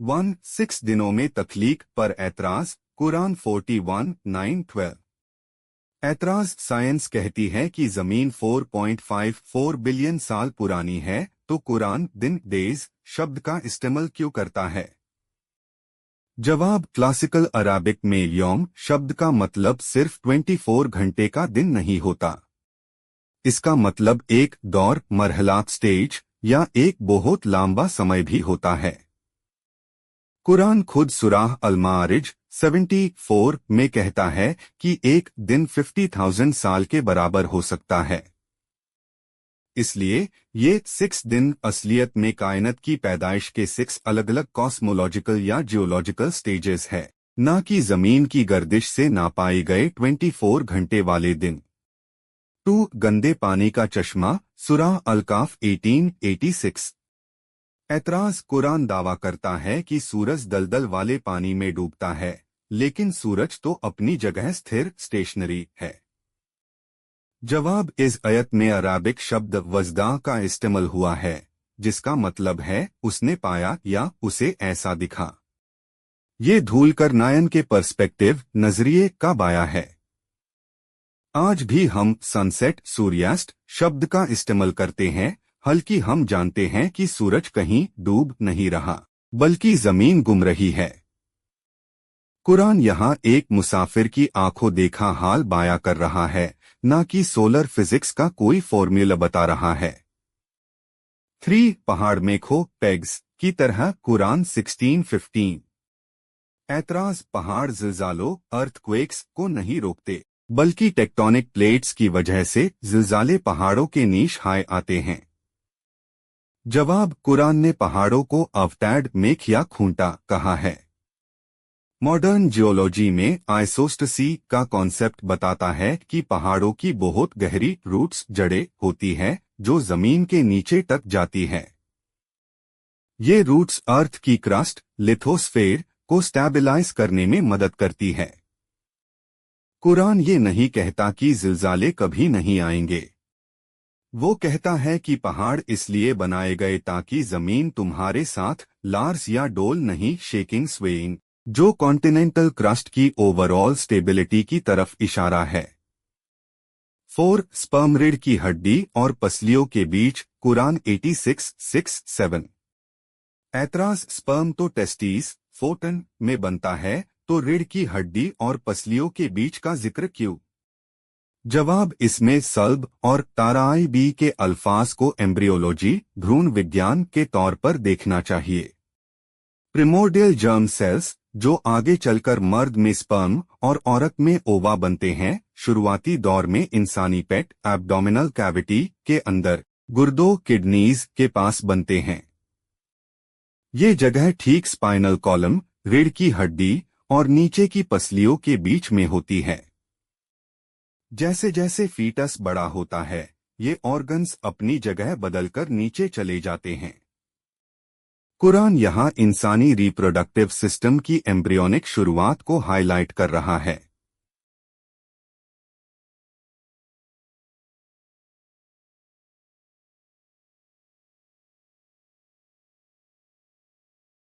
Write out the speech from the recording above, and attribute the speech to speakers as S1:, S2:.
S1: 6 दिनों में तख्लीक पर ऐतराज, कुरान 41:9-12। ऐतराज, साइंस कहती है कि जमीन 4.54 बिलियन साल पुरानी है, तो कुरान दिन डेज शब्द का इस्तेमाल क्यों करता है? जवाब, क्लासिकल अराबिक में यौम शब्द का मतलब सिर्फ 24 घंटे का दिन नहीं होता। इसका मतलब एक दौर, मरहला, स्टेज या एक बहुत लंबा समय भी होता है। कुरान खुद सूरह अल-मारिज 74 में कहता है कि एक दिन 50,000 साल के बराबर हो सकता है। इसलिए ये 6 दिन असलियत में कायनात की पैदाइश के 6 अलग अलग कॉस्मोलॉजिकल या जियोलॉजिकल स्टेजेस है, न कि जमीन की गर्दिश से नापाए गए 24 घंटे वाले दिन। 2 गंदे पानी का चश्मा, सूरह अल-काफ 1886। ऐतराज, कुरान दावा करता है कि सूरज दलदल वाले पानी में डूबता है, लेकिन सूरज तो अपनी जगह स्थिर स्टेशनरी है। जवाब, इस आयत में अराबिक शब्द वजदा का इस्तेमाल हुआ है, जिसका मतलब है उसने पाया या उसे ऐसा दिखा। ये धूल कर नायन के पर्सपेक्टिव नजरिए का बाया है। आज भी हम सनसेट, सूर्यास्त शब्द का इस्तेमाल करते हैं, हालांकि हम जानते हैं कि सूरज कहीं डूब नहीं रहा, बल्कि जमीन घूम रही है। कुरान यहाँ एक मुसाफिर की आंखों देखा हाल बयां कर रहा है, न कि सोलर फिजिक्स का कोई फॉर्मूला बता रहा है। 3 पहाड़ में खो पेग्स की तरह, कुरान 16:15। ऐतराज, पहाड़ जिल्जालों अर्थक्वेक्स को नहीं रोकते, बल्कि टेक्टोनिक प्लेट्स की वजह से जिल्जाले पहाड़ों के नीश हाय आते हैं। जवाब, कुरान ने पहाड़ों को अवतैड मेख या खूंटा कहा है। मॉडर्न जियोलॉजी में आइसोस्टसी का कॉन्सेप्ट बताता है कि पहाड़ों की बहुत गहरी रूट्स, जड़ें होती हैं, जो जमीन के नीचे तक जाती है। ये रूट्स अर्थ की क्रस्ट, लिथोस्फेयर को स्टेबलाइज करने में मदद करती है। कुरान ये नहीं कहता कि जिल्जाले कभी नहीं आएंगे। वो कहता है कि पहाड़ इसलिए बनाए गए ताकि जमीन तुम्हारे साथ लार्स या डोल नहीं, शेकिंग स्वेइंग, जो कॉन्टिनेंटल क्रस्ट की ओवरऑल स्टेबिलिटी की तरफ इशारा है। 4 स्पर्म रीढ़ की हड्डी और पसलियों के बीच, कुरान 86:6-7। ऐतराज, स्पर्म तो टेस्टीज फोटन में बनता है, तो रीढ़ की हड्डी और पसलियों के बीच का जिक्र क्यों? जवाब, इसमें सल्ब और ताराई बी के अल्फाज को एम्ब्रियोलॉजी, भ्रूण विज्ञान के तौर पर देखना चाहिए। प्रिमोर्डियल जर्म सेल्स, जो आगे चलकर मर्द में स्पर्म और औरत में ओवा बनते हैं, शुरुआती दौर में इंसानी पेट एब्डोमिनल कैविटी के अंदर गुर्दों, किडनीज के पास बनते हैं। ये जगह ठीक स्पाइनल कॉलम, रीढ़ की हड्डी और नीचे की पसलियों के बीच में होती है। जैसे जैसे फीटस बड़ा होता है, ये ऑर्गन्स अपनी जगह बदलकर नीचे चले जाते हैं। कुरान यहाँ इंसानी रिप्रोडक्टिव सिस्टम की एम्ब्रियोनिक शुरुआत को हाईलाइट कर रहा है।